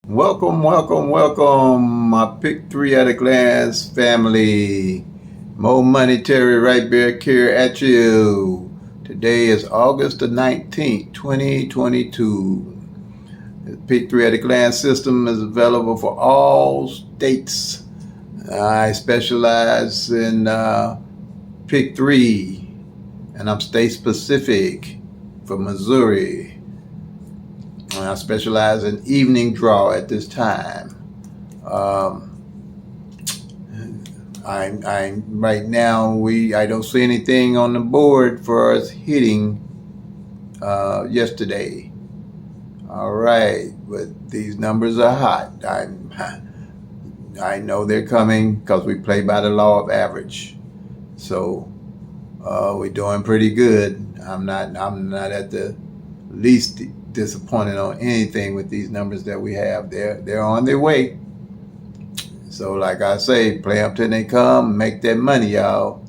Welcome, my Pick Three at a Glance family. Mo Money Terry right back here at you. Today is August the 19th, 2022. The Pick Three at a Glance system is available for all states. I specialize in Pick Three, and I'm state specific for Missouri. I specialize in evening draw at this time. I right now I don't see anything on the board for us hitting yesterday. All right, but these numbers are hot. I know they're coming because we play by the law of average. So we're doing pretty good. I'm not at the least disappointed on anything with these numbers that we have. They're on their way. So like I say, play up till they come, make that money, y'all.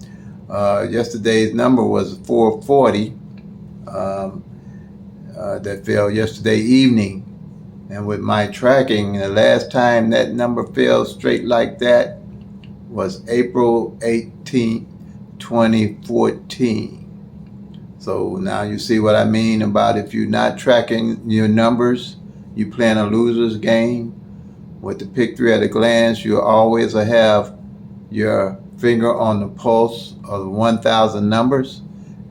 Yesterday's number was 440. That fell yesterday evening. And with my tracking, the last time that number fell straight like that was April 18th, 2014. So now you see what I mean about if you're not tracking your numbers, you playing a loser's game. With the Pick Three at a Glance, you always have your finger on the pulse of the 1,000 numbers,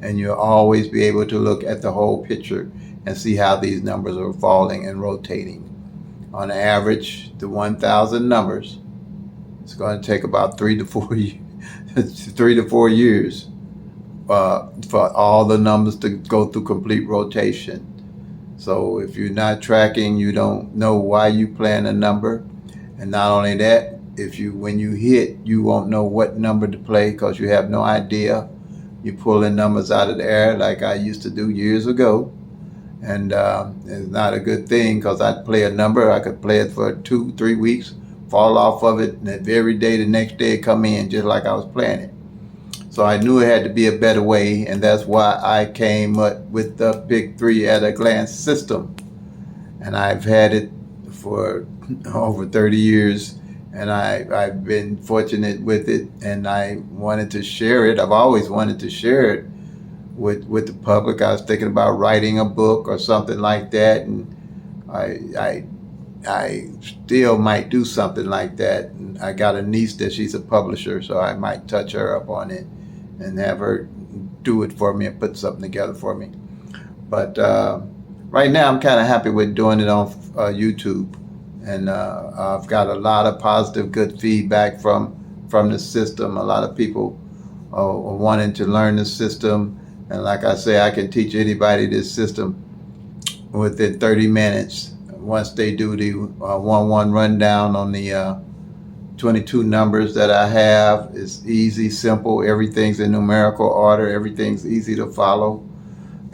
and you'll always be able to look at the whole picture and see how these numbers are falling and rotating. On average, the 1,000 numbers, it's going to take about 3 to 4 years for all the numbers to go through complete rotation. So if you're not tracking, you don't know why you playing a number. And not only that, when you hit, you won't know what number to play because you have no idea. You're pulling numbers out of the air like I used to do years ago. And it's not a good thing because I'd play a number. I could play it for 2-3 weeks, fall off of it, and every day, the next day, it come in just like I was playing it. So I knew it had to be a better way, and that's why I came up with the Pick Three at a Glance system. And I've had it for over 30 years, and I've been fortunate with it, and I wanted to share it. I've always wanted to share it with the public. I was thinking about writing a book or something like that, and I still might do something like that. And I got a niece that she's a publisher, so I might touch her up on it and have her do it for me and put something together for me. But right now I'm kind of happy with doing it on YouTube. And I've got a lot of positive, good feedback from the system. A lot of people are wanting to learn the system. And like I say, I can teach anybody this system within 30 minutes. Once they do the 1-1 rundown on the 22 numbers that I have. It's easy, simple. Everything's in numerical order. Everything's easy to follow.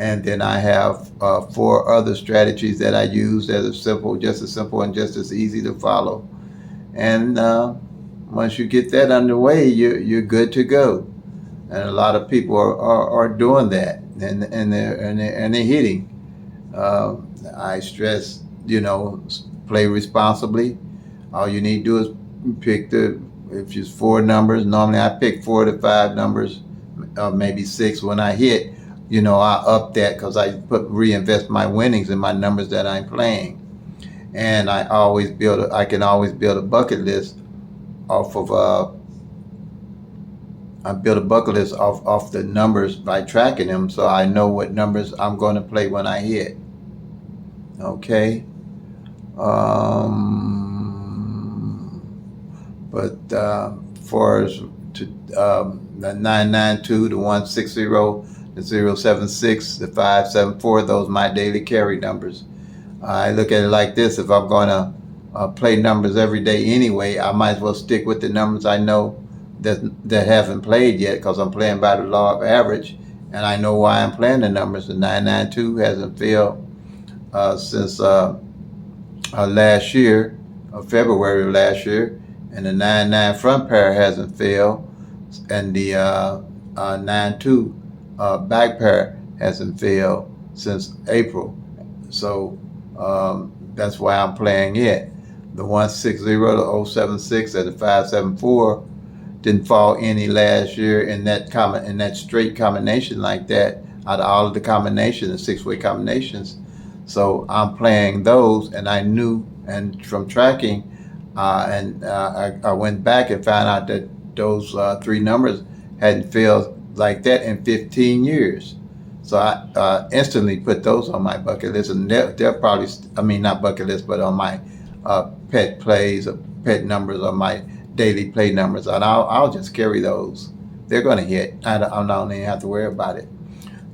And then I have 4 other strategies that I use that are simple, just as simple and just as easy to follow. And once you get that underway, you're good to go. And a lot of people are doing that, and they're hitting. I stress, play responsibly. All you need to do is pick if it's 4 numbers. Normally I pick 4 to 5 numbers, maybe 6 when I hit. I up that because I reinvest my winnings in my numbers that I'm playing. And I can always build a bucket list off of off the numbers by tracking them, so I know what numbers I'm going to play when I hit. Okay. But for the 992, the 160, the 076, the 574, those are my daily carry numbers. I look at it like this: if I'm going to play numbers every day anyway, I might as well stick with the numbers I know that haven't played yet, because I'm playing by the law of average, and I know why I'm playing the numbers. The 992 hasn't failed since last year, February of last year, and the 99 front pair hasn't failed, and the 92 back pair hasn't failed since April. So that's why I'm playing it. the 160, the 076, and the 574 didn't fall any last year in that straight combination like that out of all of the combinations, the 6-way combinations. So I'm playing those, and I knew, and from tracking, I went back and found out that those three numbers hadn't failed like that in 15 years. So I instantly put those on my bucket list, and they're probably, I mean, not bucket list, but on my pet plays or pet numbers or my daily play numbers, and I'll just carry those. They're going to hit. I don't even have to worry about it.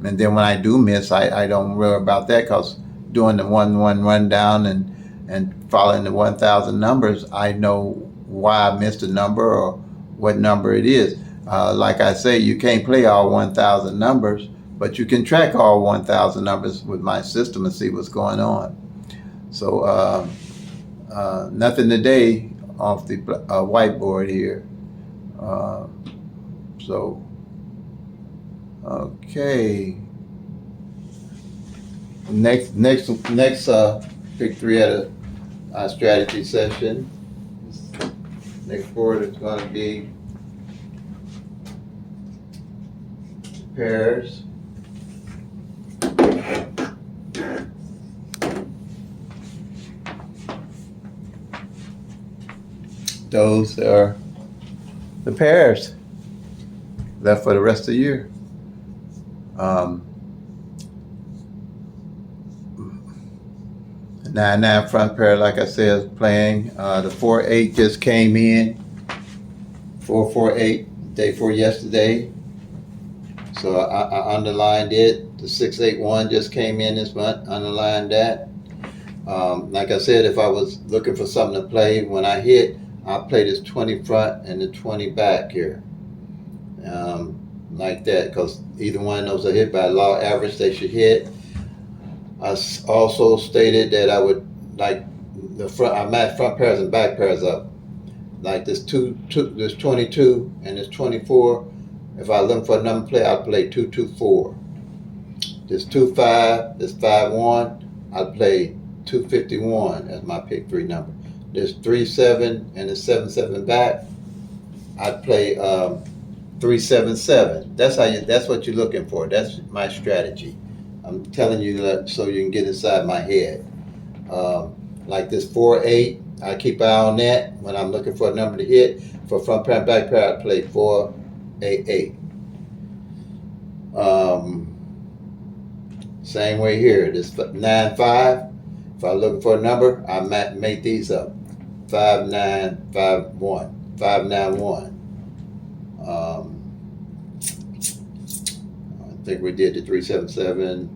And then when I do miss, I don't worry about that, because doing the 1-1 rundown and following the 1,000 numbers, I know why I missed a number or what number it is. Like I say, you can't play all 1,000 numbers, but you can track all 1,000 numbers with my system and see what's going on. So nothing today off the whiteboard here. So okay. Next pick 3 at a strategy session. Next board is going to be pairs. Those are the pairs left for the rest of the year. 9-9 front pair, like I said, is playing. The 4-8 just came in. 4-4-8, day 4 yesterday. So I underlined it. The 6-8-1 just came in this month. Underlined that. Like I said, if I was looking for something to play, when I hit, I play this 20 front and the 20 back here. Like that, because either one of those are hit by law average, they should hit. I also stated that I would like the front. I match front pairs and back pairs up. Like this this 22 and this 24. If I look for a number play, I'd play 2-2-4. This 2-5, this 5-1, I'd play 251 as my pick 3 number. This 3-7 and the 7-7 back, I'd play 3-7-7. That's what you're looking for. That's my strategy. I'm telling you that so you can get inside my head. Like this 4-8, I keep an eye on that when I'm looking for a number to hit. For front pair and back pair, I play 4-8-8. Same way here. This 9-5. If I'm looking for a number, I make these up. 5-9-5-1. 5-9-1. I think we did the 3-7-7.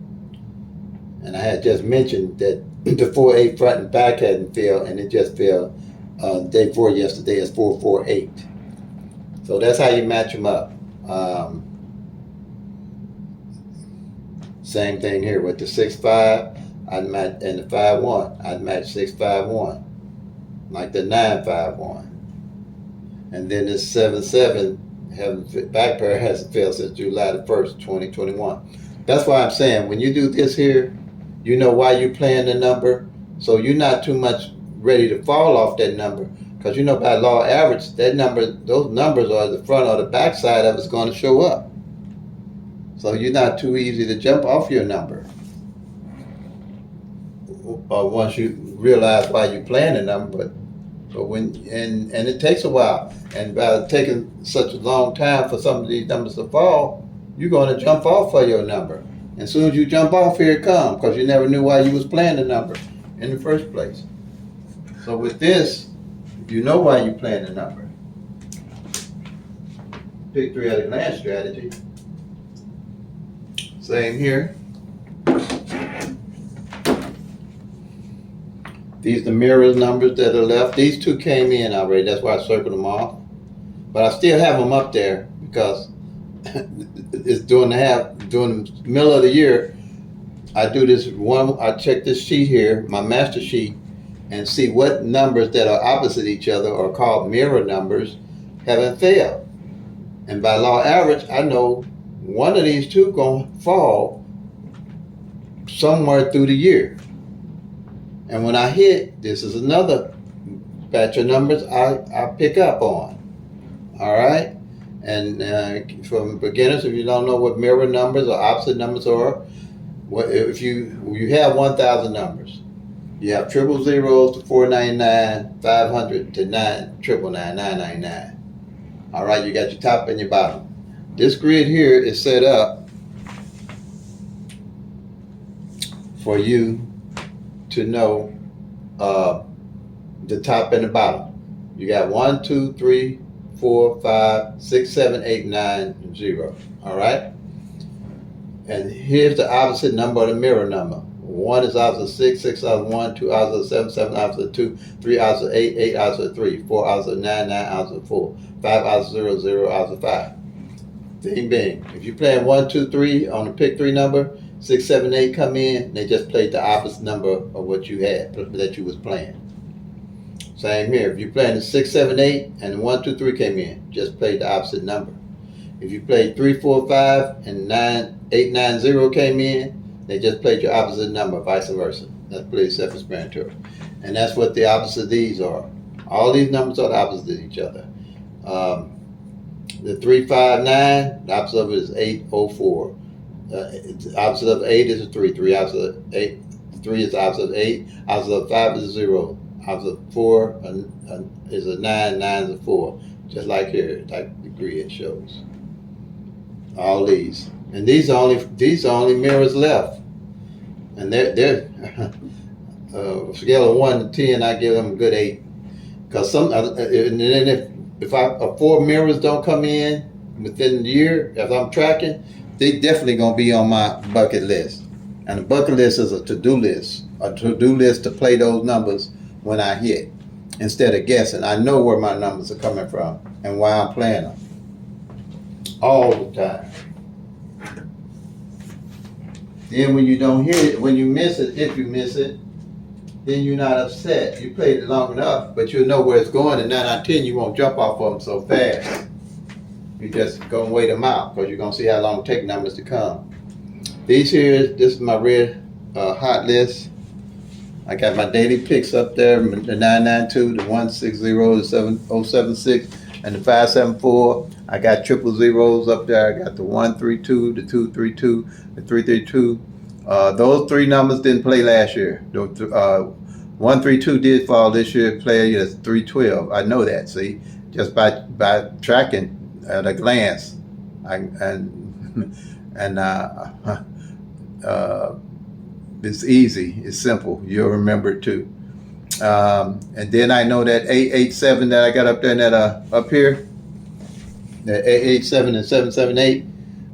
And I had just mentioned that the 4-8 front and back hadn't failed, and it just failed day 4 yesterday as 4-4-8. So that's how you match them up. Same thing here with the 6-5, I'd match, and the 5-1, I'd match 6-5-1, like the 9-5-1. And then this 7-7 back pair hasn't failed since July the 1st, 2021. That's why I'm saying when you do this here, you know why you're playing the number, so you're not too much ready to fall off that number, because you know by law average, that number, those numbers are the front or the back side of it's going to show up. So you're not too easy to jump off your number. Or once you realize why you're playing the number, but when and it takes a while, and by taking such a long time for some of these numbers to fall, you're going to jump off for your number. And as soon as you jump off, here it comes, because you never knew why you was playing the number in the first place. So with this, you know why you're playing the number. Pick 3 at a glance strategy. Same here. These are the mirror numbers that are left. These 2 came in already. That's why I circled them off. But I still have them up there because it's during the middle of the year. I do this one. I check this sheet here, my master sheet, and see what numbers that are opposite each other or called mirror numbers haven't failed. And by law average, I know one of these 2 gonna fall somewhere through the year. And when I hit, this is another batch of numbers I pick up on. All right? And from beginners, if you don't know what mirror numbers or opposite numbers are, if you have 1,000 numbers, you have triple zeros to 499, 500 to 999. All right, you got your top and your bottom. This grid here is set up for you to know the top and the bottom. You got 1, 2, 3, 4, 5, 6, 7, 8, 9, and 0. All right? And here's the opposite number of the mirror number. 1 is opposite 6, 6 opposite 1, 2 opposite 7, 7 opposite 2, 3 opposite 8, 8 opposite 3, 4 opposite 9, 9 opposite 4, 5 opposite 0, 0 opposite 5. Bing, bing. If you're playing 1, 2, 3 on the pick 3 number, 6, 7, 8 come in, they just played the opposite number of what you had, that you was playing. Same here. If you're playing the 6, 7, 8, and 1, 2, 3 came in, just played the opposite number. If you played 3, 4, 5, and 9, 8, 9, 0 came in, they just played your opposite number, vice versa. That's pretty self-explanatory. And that's what the opposite of these are. All these numbers are the opposite of each other. The 3, 5, 9, the opposite of it is 8, 0, 4. The opposite of 8 is a 3. 3 opposite of 8. 3 is the opposite of 8. Opposite of 5 is a 0. Opposite of 4 is a 9. 9 is a 4. Just like here, like the grid shows. All these. And these are only mirrors left. And they're scale of 1 to 10, I give them a good 8. Because and then if 4 mirrors don't come in within the year, if I'm tracking, they definitely gonna be on my bucket list. And the bucket list is a to-do list to play those numbers when I hit, instead of guessing. I know where my numbers are coming from and why I'm playing them all the time. Then when you don't hit it, when you miss it, if you miss it, then you're not upset. You played it long enough, but you'll know where it's going, and 9 out of 10, you won't jump off of them so fast. You just gonna wait them out, because you're gonna see how long it takes numbers to come. This is my red hot list. I got my daily picks up there, the 992, the 160, the 7076, and the 574. I got triple zeros up there. I got the 132, the 232, the 332. Those 3 numbers didn't play last year. 132 did fall this year. Played as 312. I know that. See, just by tracking at a glance, it's easy. It's simple. You'll remember it too. And then I know that 887 that I got up there and that up here, the 887 and 778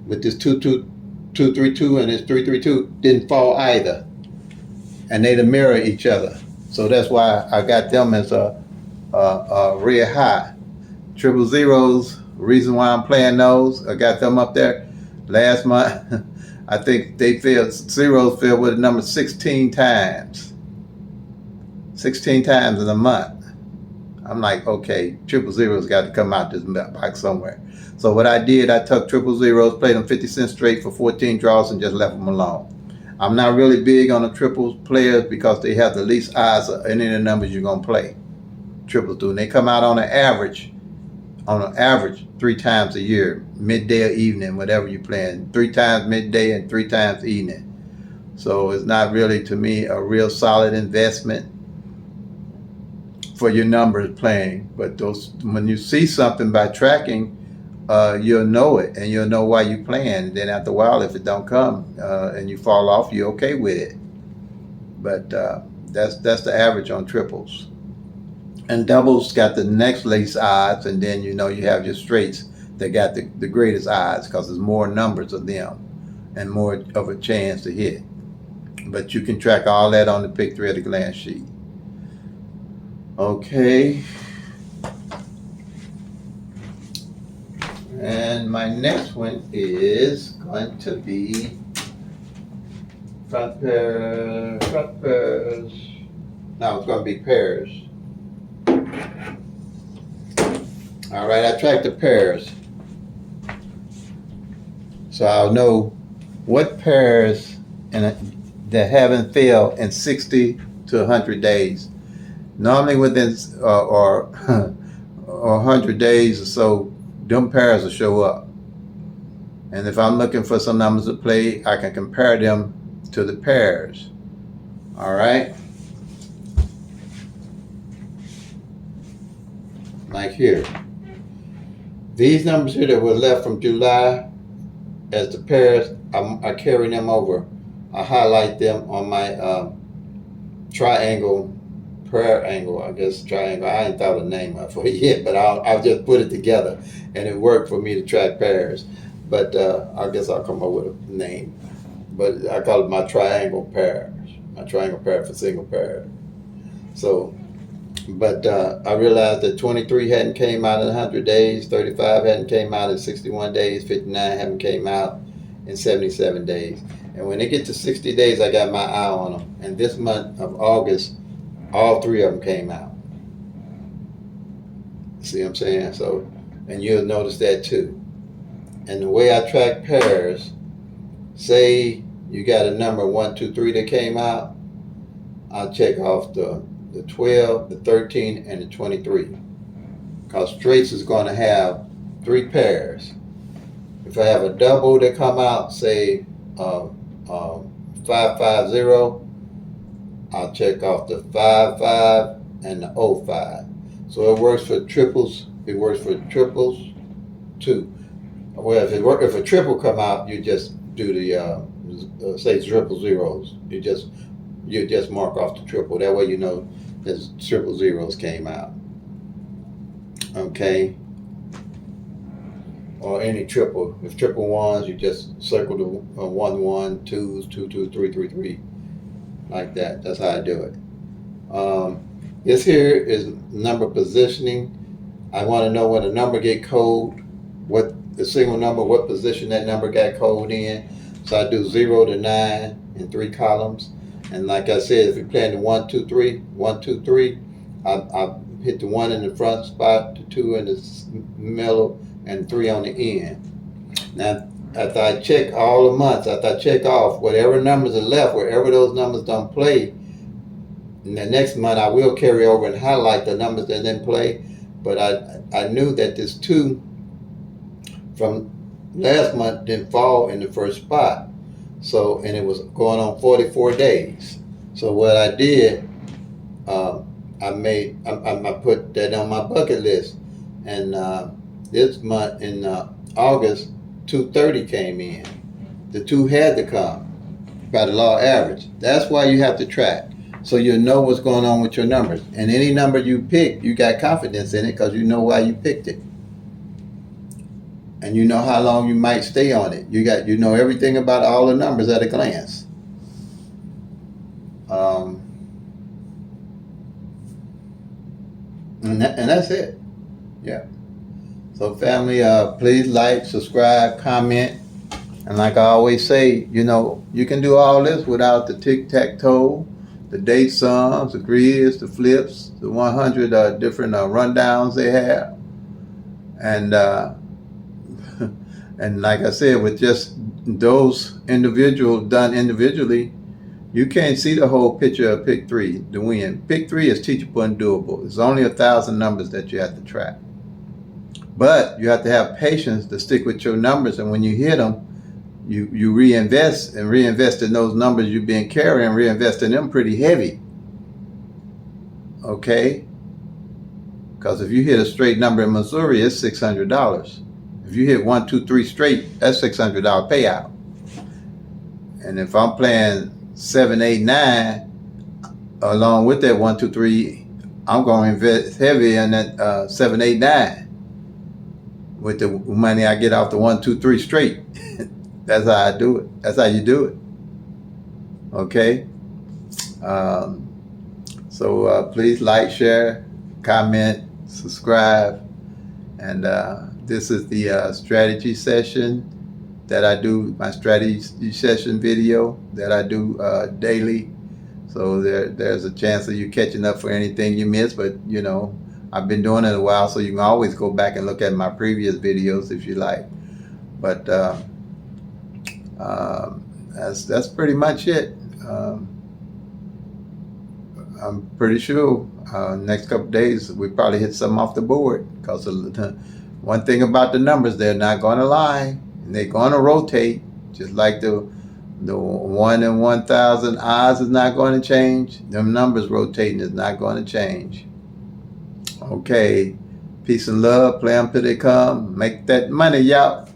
with this 232 and this 332 didn't fall either, and they mirror each other. So that's why I got them as a red hot. Triple zeros. Reason why I'm playing those, I got them up there. Last month, I think zeros fell with a number 16 times. 16 times in a month. I'm like, okay, triple zeros got to come out this box somewhere. So what I did, I took triple zeros, played them 50 cents straight for 14 draws, and just left them alone. I'm not really big on the triples players because they have the least odds of any of the numbers you're going to play. Triples do. And they come out on an average 3 times a year, midday or evening, whatever you're playing. 3 times midday and 3 times evening. So it's not really, to me, a real solid investment for your numbers playing. But when you see something by tracking, you'll know it, and you'll know why you're playing. And then after a while, if it don't come and you fall off, you're okay with it. But that's the average on triples. And doubles got the next least odds, and then you have your straights that got the greatest odds because there's more numbers of them and more of a chance to hit. But you can track all that on the pick 3 at a glance sheet. Okay. And my next one is going to be front pairs. No, it's going to be pairs. All right, I tracked the pairs. So I'll know what pairs that haven't failed in 60 to 100 days. Normally within or 100 days or so, them pairs will show up. And if I'm looking for some numbers to play, I can compare them to the pairs. All right. Like here. These numbers here that were left from July as the pairs, I carry them over. I highlight them on my triangle, prayer angle, I guess triangle. I ain't thought of a name for it yet, but I'll just put it together, and it worked for me to track pairs. But I guess I'll come up with a name. But I call it my triangle pairs, my triangle pair for single pair. So, but I realized that 23 hadn't came out in 100 days, 35 hadn't came out in 61 days, 59 haven't came out in 77 days. And when they get to 60 days, I got my eye on them. And this month of August, all three of them came out. See what I'm saying? So, and you'll notice that too. And the way I track pairs, say you got a number 1, 2, 3 that came out, I'll check off the 12, the 13, and the 23. Because straights is going to have 3 pairs. If I have a double that come out, say 550, I'll check off the 55 and the 05. So it works for triples. It works for triples too. Well, if a triple come out, you just do the say triple zeros. You just mark off the triple. That way you know there's triple zeros came out. Okay. Or any triple. If triple ones, you just circle the 1, 1, 2s, 2, 2, 3, 3, 3, like that. That's how I do it. This here is number positioning. I want to know when a number get code, what the single number, what position that number got code in. So I do 0 to 9 in 3 columns. And like I said, if you're playing the 1, 2, 3, 1, 2, 3, I hit the 1 in the front spot, the 2 in the middle, and 3 on the end. Now, after I check all the months, after I check off whatever numbers are left, wherever those numbers don't play, in the next month I will carry over and highlight the numbers that didn't play. But I knew that this 2 from last month didn't fall in the first spot. So, and it was going on 44 days. So what I did, I put that on my bucket list. And this month in August, 230 came in. The 2 had to come by the law of average. That's why you have to track. So you know what's going on with your numbers. And any number you pick, you got confidence in it because you know why you picked it. And you know how long you might stay on it. You know everything about all the numbers at a glance. And that's it. Yeah. So family, please like, subscribe, comment. And like I always say, you know, you can do all this without the tic-tac-toe, the date sums, the grids, the flips, the 100 different rundowns they have. And and like I said, with just those done individually, you can't see the whole picture of Pick 3 to win. Pick 3 is teachable and doable. It's only 1,000 numbers that you have to track. But you have to have patience to stick with your numbers, and when you hit them, you reinvest in those numbers you've been carrying, reinvest in them pretty heavy. Okay? Because if you hit a straight number in Missouri, it's $600. If you hit 1, 2, 3 straight, that's $600 payout. And if I'm playing 7, 8, 9, along with that 1, 2, 3, I'm going to invest heavy in that 7, 8, 9 with the money I get off the 1, 2, 3 straight. That's how I do it. That's how you do it. Okay? So please like, share, comment, subscribe. And this is the strategy session that I do, my strategy session video that I do daily. So there's a chance of you catching up for anything you missed, but you know, I've been doing it a while, so you can always go back and look at my previous videos if you like. But that's pretty much it. I'm pretty sure next couple days we probably hit something off the board, because one thing about the numbers, they're not going to lie, and they're going to rotate, just like the 1 in 1,000 odds is not going to change. Them numbers rotating is not going to change. Okay, peace and love. Play 'em till they come. Make that money, y'all.